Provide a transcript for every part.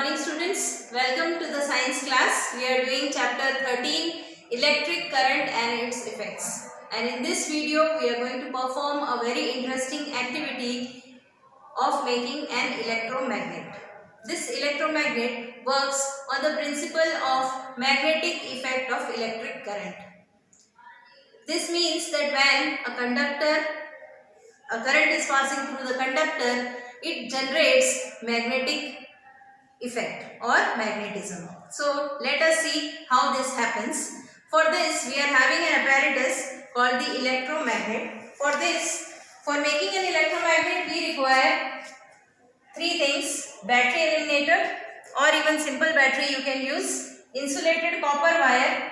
morning students, welcome to the science class. We are doing chapter 13 electric current and its effects. And in this video we are going to perform a very interesting activity of making an electromagnet. This electromagnet works on the principle of magnetic effect of electric current. This means that when a current is passing through the conductor, it generates magnetic effect or magnetism. So let us see how this happens. For this we are having an apparatus called the electromagnet. For making an electromagnet we require three things: battery eliminator, or even simple battery you can use, insulated copper wire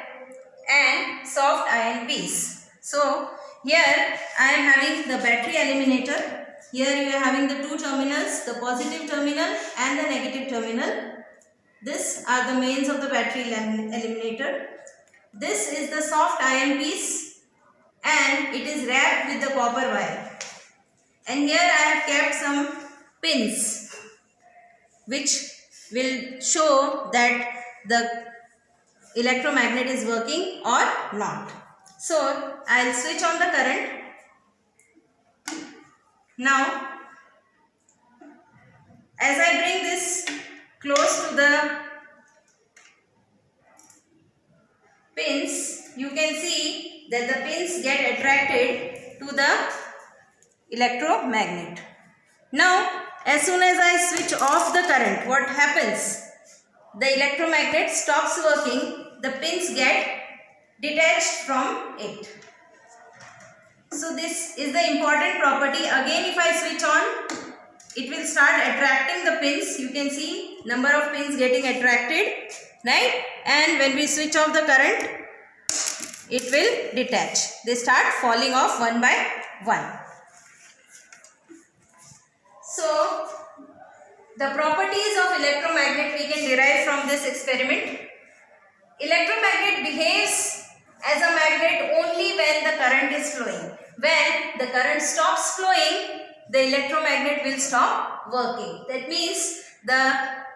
and soft iron piece. So here I am having the battery eliminator. Here you are having the two terminals, the positive terminal and the negative terminal. These are the mains of the battery eliminator. This is the soft iron piece and it is wrapped with the copper wire. And here I have kept some pins which will show that the electromagnet is working or not. So I will switch on the current. Now as I bring this close to the pins, you can see that the pins get attracted to the electromagnet. Now as soon as I switch off the current, what happens? The electromagnet stops working, the pins get detached from it. So this is the important property. Again if I switch on, it will start attracting the pins. You can see number of pins getting attracted, right? And when we switch off the current, it will detach. They start falling off one by one. So the properties of electromagnet we can derive from this experiment. Electromagnet behaves as a magnet only when the current is flowing. When the current stops flowing, the electromagnet will stop working. That means the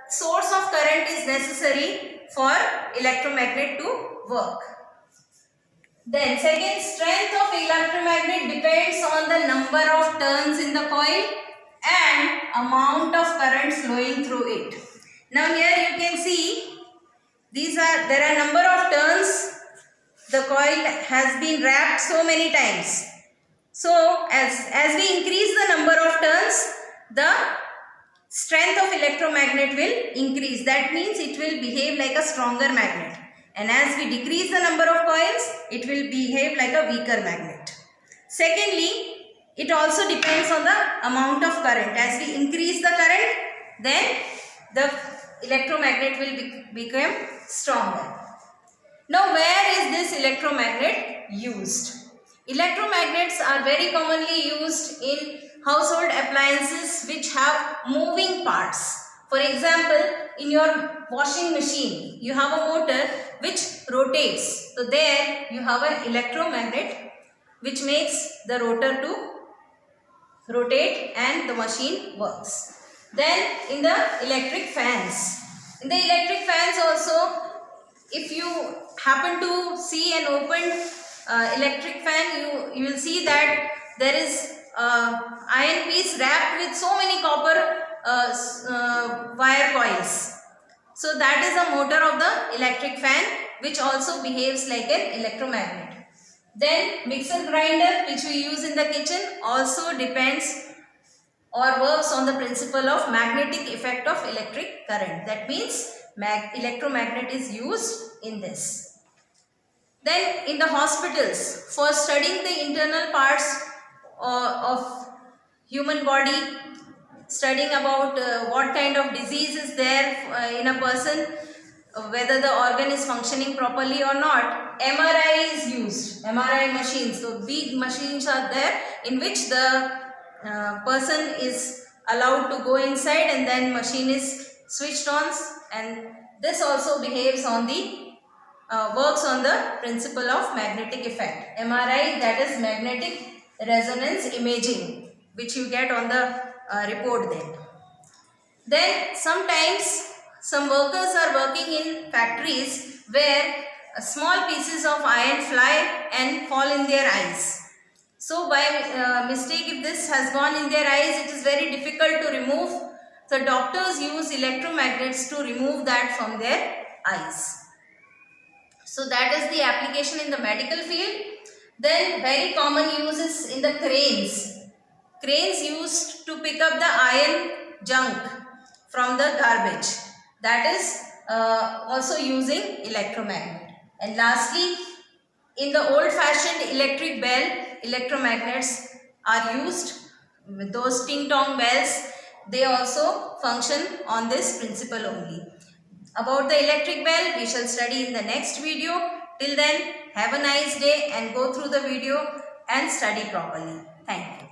source of current is necessary for electromagnet to work. Then second, strength of electromagnet depends on the number of turns in the coil and amount of current flowing through it. Now here you can see there are number of turns. The coil has been wrapped so many times. So as we increase the number of turns, the strength of electromagnet will increase. That means it will behave like a stronger magnet. And as we decrease the number of coils, it will behave like a weaker magnet. Secondly, it also depends on the amount of current. As we increase the current, then the electromagnet will become stronger. Now where is this electromagnet used? Electromagnets are very commonly used in household appliances which have moving parts. For example, in your washing machine, you have a motor which rotates. So there you have an electromagnet which makes the rotor to rotate and the machine works. Then in the electric fans. In the electric fans also, if you happen to see an open electric fan, you will see that there is iron piece wrapped with so many copper wire coils. So that is a motor of the electric fan which also behaves like an electromagnet. Then mixer grinder which we use in the kitchen also depends or works on the principle of magnetic effect of electric current. That means electromagnet is used in this. Then in the hospitals, for studying the internal parts of human body, studying about what kind of disease is there in a person, whether the organ is functioning properly or not, MRI is used, MRI machines. So big machines are there in which the person is allowed to go inside and then machine is switched on, and this also behaves on the works on the principle of magnetic effect. MRI, that is magnetic resonance imaging, which you get on the report there. Then sometimes some workers are working in factories where small pieces of iron fly and fall in their eyes. So by mistake, if this has gone in their eyes, it is very difficult to remove. So doctors use electromagnets to remove that from their eyes. So that is the application in the medical field. Then very common uses in the cranes. Cranes used to pick up the iron junk from the garbage. That is also using electromagnet. And lastly, in the old fashioned electric bell, electromagnets are used. With those ting tong bells, they also function on this principle only. About the electric bell, we shall study in the next video. Till then, have a nice day and go through the video and study properly. Thank you.